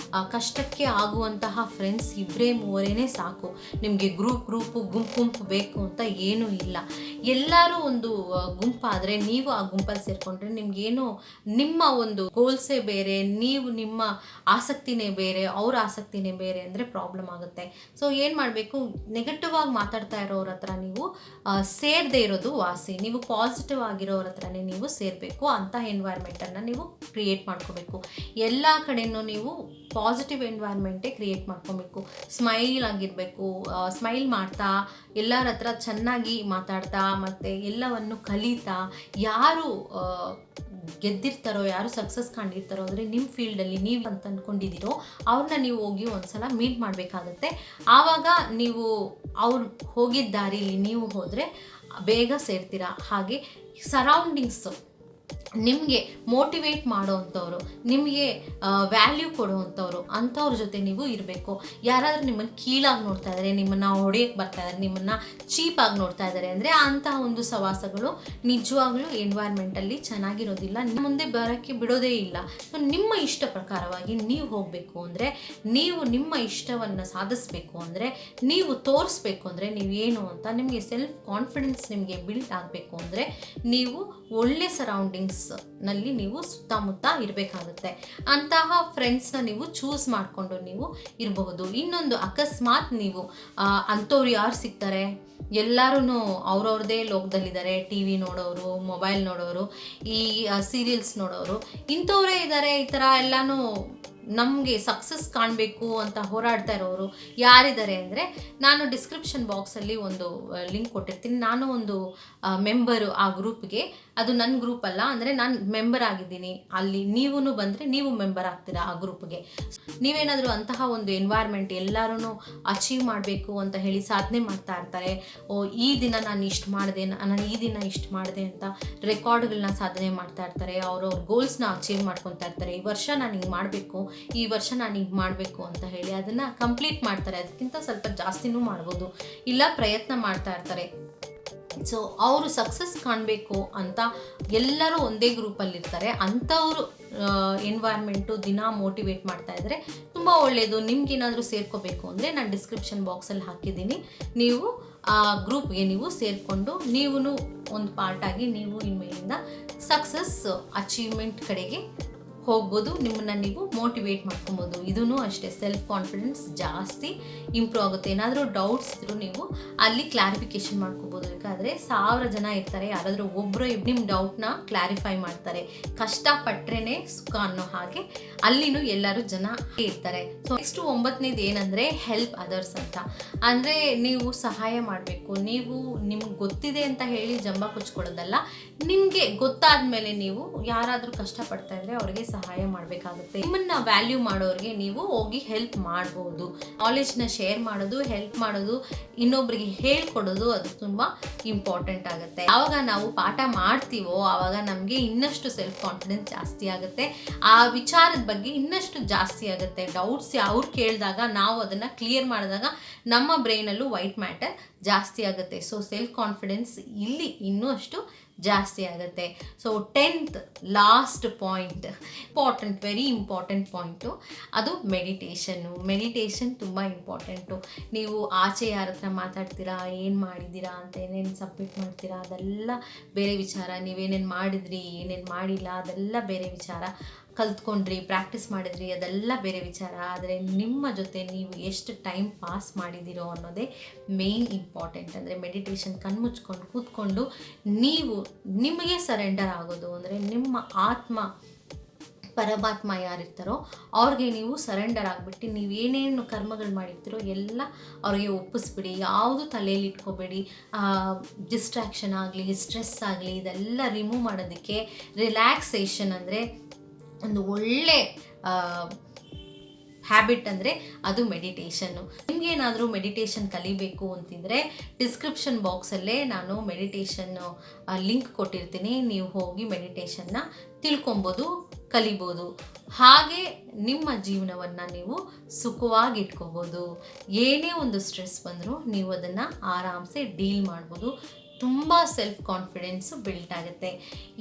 A: ಕಷ್ಟಕ್ಕೆ ಆಗುವಂತಹ ಫ್ರೆಂಡ್ಸ್ 2-3 ಸಾಕು. ನಿಮಗೆ ಗುಂಪು ಬೇಕು ಅಂತ ಏನೂ ಇಲ್ಲ. ಎಲ್ಲರೂ ಒಂದು ಗುಂಪಾದರೆ ನೀವು ಆ ಗುಂಪಲ್ಲಿ ಸೇರಿಕೊಂಡ್ರೆ ನಿಮಗೇನು, ನಿಮ್ಮ ಒಂದು ಗೋಲ್ಸೇ ಬೇರೆ, ನಿಮ್ಮ ಆಸಕ್ತಿನೇ ಬೇರೆ, ಅವ್ರ ಆಸಕ್ತಿನೇ ಬೇರೆ ಅಂದರೆ ಪ್ರಾಬ್ಲಮ್ ಆಗುತ್ತೆ. ಸೊ ಏನು ಮಾಡಬೇಕು, ನೆಗೆಟಿವ್ ಆಗಿ ಮಾತಾಡ್ತಾ ಇರೋರ ಹತ್ರ ನೀವು ಸೇರದೇ ಇರೋದು ವಾಸಿ. ನೀವು ಪಾಸಿಟಿವ್ ಆಗಿರೋರ ಹತ್ರನೇ ನೀವು ಸೇರಬೇಕು. ಅಂಥ ಎನ್ವೈರ್ಮೆಂಟನ್ನು ನೀವು ಕ್ರಿಯೇಟ್ ಮಾಡ್ಕೋಬೇಕು. ಎಲ್ಲ ಕಡೆಯೂ ನೀವು ಪಾಸಿಟಿವ್ ಎನ್ವೈರ್ಮೆಂಟೇ ಕ್ರಿಯೇಟ್ ಮಾಡ್ಕೊಬೇಕು. ಸ್ಮೈಲ್ ಆಗಿರಬೇಕು, ಸ್ಮೈಲ್ ಮಾಡ್ತಾ ಎಲ್ಲರ ಹತ್ರ ಚೆನ್ನಾಗಿ ಮಾತಾಡ್ತಾ ಮತ್ತು ಎಲ್ಲವನ್ನು ಕಲಿತಾ, ಯಾರು ಗೆದ್ದಿರ್ತಾರೋ, ಯಾರು ಸಕ್ಸಸ್ ಕಂಡಿರ್ತಾರೋ ಅಂದರೆ ನಿಮ್ಮ ಫೀಲ್ಡಲ್ಲಿ ನೀವು ಅಂತ ಅಂದ್ಕೊಂಡಿದ್ದೀರೋ ಅವ್ರನ್ನ ನೀವು ಹೋಗಿ ಒಂದ್ಸಲ ಮೀಟ್ ಮಾಡಬೇಕಾಗತ್ತೆ. ಆವಾಗ ನೀವು ಅವ್ರು ಹೋಗಿದ್ದ ದಾರಿಲಿ ನೀವು ಹೋದರೆ ಬೇಗ ಸೇರ್ತೀರಾ. ಹಾಗೆ ಸರೌಂಡಿಂಗ್ಸು ನಿಮಗೆ ಮೋಟಿವೇಟ್ ಮಾಡೋವಂಥವ್ರು, ನಿಮಗೆ ವ್ಯಾಲ್ಯೂ ಕೊಡುವಂಥವ್ರು, ಅಂಥವ್ರ ಜೊತೆ ನೀವು ಇರಬೇಕು. ಯಾರಾದರೂ ನಿಮ್ಮನ್ನು ಕೀಳಾಗಿ ನೋಡ್ತಾ ಇದ್ದಾರೆ, ನಿಮ್ಮನ್ನು ಹೊಡೆಯೋಕ್ಕೆ ಬರ್ತಾ ಇದ್ದಾರೆ, ನಿಮ್ಮನ್ನು ಚೀಪಾಗಿ ನೋಡ್ತಾ ಇದ್ದಾರೆ ಅಂದರೆ ಅಂತಹ ಒಂದು ಸವಾಸಗಳು ನಿಜವಾಗ್ಲೂ ಎನ್ವೈರ್ಮೆಂಟಲ್ಲಿ ಚೆನ್ನಾಗಿರೋದಿಲ್ಲ, ಮುಂದೆ ಬರೋಕ್ಕೆ ಬಿಡೋದೇ ಇಲ್ಲ. ಸೊ ನಿಮ್ಮ ಇಷ್ಟ ಪ್ರಕಾರವಾಗಿ ನೀವು ಹೋಗಬೇಕು ಅಂದರೆ, ನೀವು ನಿಮ್ಮ ಇಷ್ಟವನ್ನು ಸಾಧಿಸಬೇಕು ಅಂದರೆ, ನೀವು ತೋರಿಸ್ಬೇಕು ಅಂದರೆ ನೀವೇನು ಅಂತ ನಿಮಗೆ ಸೆಲ್ಫ್ ಕಾನ್ಫಿಡೆನ್ಸ್ ನಿಮಗೆ ಬಿಲ್ಡ್ ಆಗಬೇಕು ಅಂದರೆ, ನೀವು ಒಳ್ಳೆ ಸರೌಂಡಿಂಗ್ಸ್ ನಲ್ಲಿ ನೀವು ಸುತ್ತಮುತ್ತ ಇರಬೇಕಾಗುತ್ತೆ. ಅಂತಹ ಫ್ರೆಂಡ್ಸ್ನ ನೀವು ಚೂಸ್ ಮಾಡಿಕೊಂಡು ನೀವು ಇರಬಹುದು. ಇನ್ನೊಂದು, ಅಕಸ್ಮಾತ್ ನೀವು ಅಂಥವ್ರು ಯಾರು ಸಿಗ್ತಾರೆ, ಎಲ್ಲರೂ ಅವ್ರವ್ರದ್ದೇ ಲೋಕದಲ್ಲಿದ್ದಾರೆ, ಟಿ ವಿ ನೋಡೋರು, ಮೊಬೈಲ್ ನೋಡೋರು, ಈ ಸೀರಿಯಲ್ಸ್ ನೋಡೋರು, ಇಂಥವರೇ ಇದ್ದಾರೆ. ಈ ಥರ ಎಲ್ಲನೂ ನಮಗೆ ಸಕ್ಸಸ್ ಕಾಣಬೇಕು ಅಂತ ಹೋರಾಡ್ತಾ ಇರೋರು ಯಾರಿದ್ದಾರೆ ಅಂದರೆ, ನಾನು ಡಿಸ್ಕ್ರಿಪ್ಷನ್ ಬಾಕ್ಸಲ್ಲಿ ಒಂದು ಲಿಂಕ್ ಕೊಟ್ಟಿರ್ತೀನಿ. ನಾನು ಒಂದು ಮೆಂಬರು ಆ ಗ್ರೂಪ್ಗೆ. ಅದು ನನ್ನ ಗ್ರೂಪ್ ಅಲ್ಲ, ಅಂದರೆ ನಾನು ಮೆಂಬರ್ ಆಗಿದ್ದೀನಿ. ಅಲ್ಲಿ ನೀವೂ ಬಂದರೆ ನೀವು ಮೆಂಬರ್ ಆಗ್ತೀರಾ ಆ ಗ್ರೂಪ್ಗೆ. ನೀವೇನಾದರೂ ಅಂತಹ ಒಂದು ಎನ್ವೈರ್ಮೆಂಟ್, ಎಲ್ಲರೂ ಅಚೀವ್ ಮಾಡಬೇಕು ಅಂತ ಹೇಳಿ ಸಾಧನೆ ಮಾಡ್ತಾ ಇರ್ತಾರೆ. ಈ ದಿನ ನಾನು ಇಷ್ಟು ಮಾಡಿದೆ, ನಾನು ಈ ದಿನ ಇಷ್ಟು ಮಾಡಿದೆ ಅಂತ ರೆಕಾರ್ಡ್ಗಳನ್ನ ಸಾಧನೆ ಮಾಡ್ತಾ ಇರ್ತಾರೆ. ಅವ್ರವ್ರ ಗೋಲ್ಸ್ನ ಅಚೀವ್ ಮಾಡ್ಕೊತಾ ಇರ್ತಾರೆ. ಈ ವರ್ಷ ನಾನು ಹಿಂಗೆ ಮಾಡಬೇಕು, ಈ ವರ್ಷ ನಾನು ಹಿಂಗೆ ಮಾಡಬೇಕು ಅಂತ ಹೇಳಿ ಅದನ್ನು ಕಂಪ್ಲೀಟ್ ಮಾಡ್ತಾರೆ. ಅದಕ್ಕಿಂತ ಸ್ವಲ್ಪ ಜಾಸ್ತಿನೂ ಮಾಡ್ಬೋದು, ಇಲ್ಲ ಪ್ರಯತ್ನ ಮಾಡ್ತಾ ಇರ್ತಾರೆ. ಸೊ ಅವರು ಸಕ್ಸಸ್ ಕಾಣಬೇಕು ಅಂತ ಎಲ್ಲರೂ ಒಂದೇ ಗ್ರೂಪಲ್ಲಿರ್ತಾರೆ. ಅಂಥವರು ಎನ್ವೈರ್ಮೆಂಟು ದಿನ ಮೋಟಿವೇಟ್ ಮಾಡ್ತಾ ಇದ್ದರೆ ತುಂಬ ಒಳ್ಳೆಯದು. ನಿಮ್ಗೇನಾದರೂ ಸೇರ್ಕೋಬೇಕು ಅಂದರೆ ನಾನು ಡಿಸ್ಕ್ರಿಪ್ಷನ್ ಬಾಕ್ಸಲ್ಲಿ ಹಾಕಿದ್ದೀನಿ. ನೀವು ಆ ಗ್ರೂಪ್ಗೆ ನೀವು ಸೇರಿಕೊಂಡು ನೀವು ಒಂದು ಪಾರ್ಟಾಗಿ ನೀವು ಇನ್ಮೇಲಿಂದ ಸಕ್ಸಸ್ ಅಚೀವ್ಮೆಂಟ್ ಕಡೆಗೆ ಹೋಗ್ಬೋದು. ನಿಮ್ಮನ್ನು ನೀವು ಮೋಟಿವೇಟ್ ಮಾಡ್ಕೊಬೋದು. ಇದೂ ಅಷ್ಟೇ, ಸೆಲ್ಫ್ ಕಾನ್ಫಿಡೆನ್ಸ್ ಜಾಸ್ತಿ ಇಂಪ್ರೂವ್ ಆಗುತ್ತೆ. ಏನಾದರೂ ಡೌಟ್ಸ್ ಇದ್ದರೂ ನೀವು ಅಲ್ಲಿ ಕ್ಲಾರಿಫಿಕೇಷನ್ ಮಾಡ್ಕೋಬೋದು. ಬೇಕಾದರೆ 1000 ಜನ ಇರ್ತಾರೆ, ಯಾರಾದರೂ ಒಬ್ಬರು ನಿಮ್ಮ ಡೌಟ್ನ ಕ್ಲಾರಿಫೈ ಮಾಡ್ತಾರೆ. ಕಷ್ಟಪಟ್ಟರೆ ಸುಖ ಅನ್ನೋ ಹಾಗೆ ಅಲ್ಲಿನೂ ಎಲ್ಲರೂ ಜನ ಇರ್ತಾರೆ. ಸೊ ನೆಕ್ಸ್ಟ್ 9ನೇದು ಏನಂದರೆ ಹೆಲ್ಪ್ ಅದರ್ಸ್ ಅಂತ. ಅಂದರೆ ನೀವು ಸಹಾಯ ಮಾಡಬೇಕು. ನೀವು ನಿಮ್ಗೆ ಗೊತ್ತಿದೆ ಅಂತ ಹೇಳಿ ಜಂಬ ಕೊಚ್ಕೊಳ್ಳೋದಲ್ಲ. ನಿಮಗೆ ಗೊತ್ತಾದ ಮೇಲೆ ನೀವು ಯಾರಾದರೂ ಕಷ್ಟಪಡ್ತಾ ಇದ್ದರೆ ಅವ್ರಿಗೆ ಸಹಾಯ ಮಾಡಬೇಕಾಗುತ್ತೆ. ನಿಮ್ಮನ್ನ ವ್ಯಾಲ್ಯೂ ಮಾಡೋರಿಗೆ ನೀವು ಹೋಗಿ ಹೆಲ್ಪ್ ಮಾಡ್ಬೋದು. ನಾಲೆಜ್ನ ಶೇರ್ ಮಾಡೋದು, ಹೆಲ್ಪ್ ಮಾಡೋದು, ಇನ್ನೊಬ್ರಿಗೆ ಹೇಳ್ಕೊಡೋದು, ಅದು ತುಂಬ ಇಂಪಾರ್ಟೆಂಟ್ ಆಗುತ್ತೆ. ಯಾವಾಗ ನಾವು ಪಾಠ ಮಾಡ್ತೀವೋ ಆವಾಗ ನಮಗೆ ಇನ್ನಷ್ಟು ಸೆಲ್ಫ್ ಕಾನ್ಫಿಡೆನ್ಸ್ ಜಾಸ್ತಿ ಆಗುತ್ತೆ. ಆ ವಿಚಾರದ ಬಗ್ಗೆ ಇನ್ನಷ್ಟು ಜಾಸ್ತಿ ಆಗುತ್ತೆ. ಡೌಟ್ಸ್ ಅವ್ರು ಕೇಳಿದಾಗ ನಾವು ಅದನ್ನು ಕ್ಲಿಯರ್ ಮಾಡಿದಾಗ ನಮ್ಮ ಬ್ರೈನಲ್ಲೂ ವೈಟ್ ಮ್ಯಾಟರ್ ಜಾಸ್ತಿ ಆಗುತ್ತೆ. ಸೊ ಸೆಲ್ಫ್ ಕಾನ್ಫಿಡೆನ್ಸ್ ಇಲ್ಲಿ ಇನ್ನೂ ಅಷ್ಟು ಜಾಸ್ತಿ ಆಗುತ್ತೆ. So 10th last point, very important point, ಅದು ಮೆಡಿಟೇಷನ್ ತುಂಬ ಇಂಪಾರ್ಟೆಂಟು. ನೀವು ಆಚೆ ಯಾರ ಹತ್ರ ಮಾತಾಡ್ತೀರಾ, ಏನು ಮಾಡಿದ್ದೀರಾ ಅಂತ, ಏನೇನು ಸಬ್ಮಿಟ್ ಮಾಡ್ತೀರಾ ಅದೆಲ್ಲ ಬೇರೆ ವಿಚಾರ. ನೀವೇನೇನು ಮಾಡಿದ್ರಿ, ಏನೇನು ಮಾಡಿಲ್ಲ ಅದೆಲ್ಲ ಬೇರೆ ವಿಚಾರ. ಕಲ್ತ್ಕೊಂಡ್ರಿ, ಪ್ರಾಕ್ಟೀಸ್ ಮಾಡಿದ್ರಿ, ಅದೆಲ್ಲ ಬೇರೆ ವಿಚಾರ. ಆದರೆ ನಿಮ್ಮ ಜೊತೆ ನೀವು ಎಷ್ಟು ಟೈಮ್ ಪಾಸ್ ಮಾಡಿದ್ದೀರೋ ಅನ್ನೋದೇ ಮೇಯ್ನ್ ಇಂಪಾರ್ಟೆಂಟ್. ಅಂದರೆ ಮೆಡಿಟೇಷನ್ ಕಣ್ಮುಚ್ಕೊಂಡು ಕೂತ್ಕೊಂಡು ನೀವು ನಿಮಗೆ ಸರೆಂಡರ್ ಆಗೋದು, ಅಂದರೆ ನಿಮ್ಮ ಆತ್ಮ ಪರಮಾತ್ಮ ಯಾರಿರ್ತಾರೋ ಅವ್ರಿಗೆ ನೀವು ಸರೆಂಡರ್ ಆಗಿಬಿಟ್ಟು ನೀವು ಏನೇನು ಕರ್ಮಗಳು ಮಾಡಿರ್ತೀರೋ ಎಲ್ಲ ಅವ್ರಿಗೆ ಒಪ್ಪಿಸ್ಬಿಡಿ. ಯಾವುದು ತಲೆಯಲ್ಲಿ ಇಟ್ಕೋಬೇಡಿ. ಡಿಸ್ಟ್ರಾಕ್ಷನ್ ಆಗಲಿ, ಸ್ಟ್ರೆಸ್ ಆಗಲಿ, ಇದೆಲ್ಲ ರಿಮೂವ್ ಮಾಡೋದಕ್ಕೆ ರಿಲ್ಯಾಕ್ಸೇಷನ್ ಅಂದರೆ ಒಂದು ಒಳ್ಳೆ ಹ್ಯಾಬಿಟ್ ಅಂದರೆ ಅದು ಮೆಡಿಟೇಷನ್ನು. ನಿಮಗೇನಾದರೂ ಮೆಡಿಟೇಷನ್ ಕಲಿಬೇಕು ಅಂತಿದ್ರೆ ಡಿಸ್ಕ್ರಿಪ್ಷನ್ ಬಾಕ್ಸಲ್ಲೇ ನಾನು ಮೆಡಿಟೇಷನ್ ಲಿಂಕ್ ಕೊಟ್ಟಿರ್ತೀನಿ. ನೀವು ಹೋಗಿ ಮೆಡಿಟೇಷನ್ನ ತಿಳ್ಕೊಬೋದು, ಕಲಿಬೋದು. ಹಾಗೆ ನಿಮ್ಮ ಜೀವನವನ್ನು ನೀವು ಸುಖವಾಗಿ ಇಟ್ಕೋಬೋದು. ಏನೇ ಒಂದು ಸ್ಟ್ರೆಸ್ ಬಂದರೂ ನೀವು ಅದನ್ನು ಆರಾಮ್ಸೆ ಡೀಲ್ ಮಾಡ್ಬೋದು. ತುಂಬ ಸೆಲ್ಫ್ ಕಾನ್ಫಿಡೆನ್ಸು ಬಿಲ್ಟ್ ಆಗುತ್ತೆ.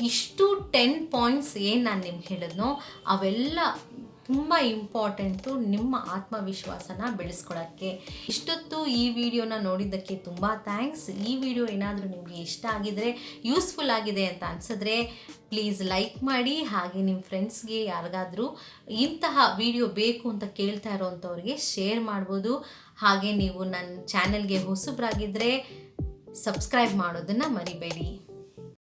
A: ಇಷ್ಟು 10 ಪಾಯಿಂಟ್ಸ್ ಏನು ನಾನು ನಿಮ್ಗೆ ಹೇಳಿದ್ನೋ ಅವೆಲ್ಲ ತುಂಬ ಇಂಪಾರ್ಟೆಂಟು ನಿಮ್ಮ ಆತ್ಮವಿಶ್ವಾಸನ ಬೆಳೆಸ್ಕೊಳ್ಳೋಕ್ಕೆ. ಇಷ್ಟೊತ್ತು ಈ ವಿಡಿಯೋನ ನೋಡಿದ್ದಕ್ಕೆ ತುಂಬ ಥ್ಯಾಂಕ್ಸ್. ಈ ವಿಡಿಯೋ ಏನಾದರೂ ನಿಮಗೆ ಇಷ್ಟ ಆಗಿದರೆ, ಯೂಸ್ಫುಲ್ ಆಗಿದೆ ಅಂತ ಅನಿಸಿದ್ರೆ ಪ್ಲೀಸ್ ಲೈಕ್ ಮಾಡಿ. ಹಾಗೆ ನಿಮ್ಮ ಫ್ರೆಂಡ್ಸ್ಗೆ ಯಾರಿಗಾದರೂ ಇಂತಹ ವಿಡಿಯೋ ಬೇಕು ಅಂತ ಕೇಳ್ತಾ ಇರೋವಂಥವ್ರಿಗೆ ಶೇರ್ ಮಾಡ್ಬೋದು. ಹಾಗೆ ನೀವು ನನ್ನ ಚಾನೆಲ್ಗೆ ಹೊಸಬ್ರಾಗಿದ್ದರೆ ಸಬ್ಸ್ಕ್ರೈಬ್ ಮಾಡೋದನ್ನು ಮರಿಬೇಡಿ.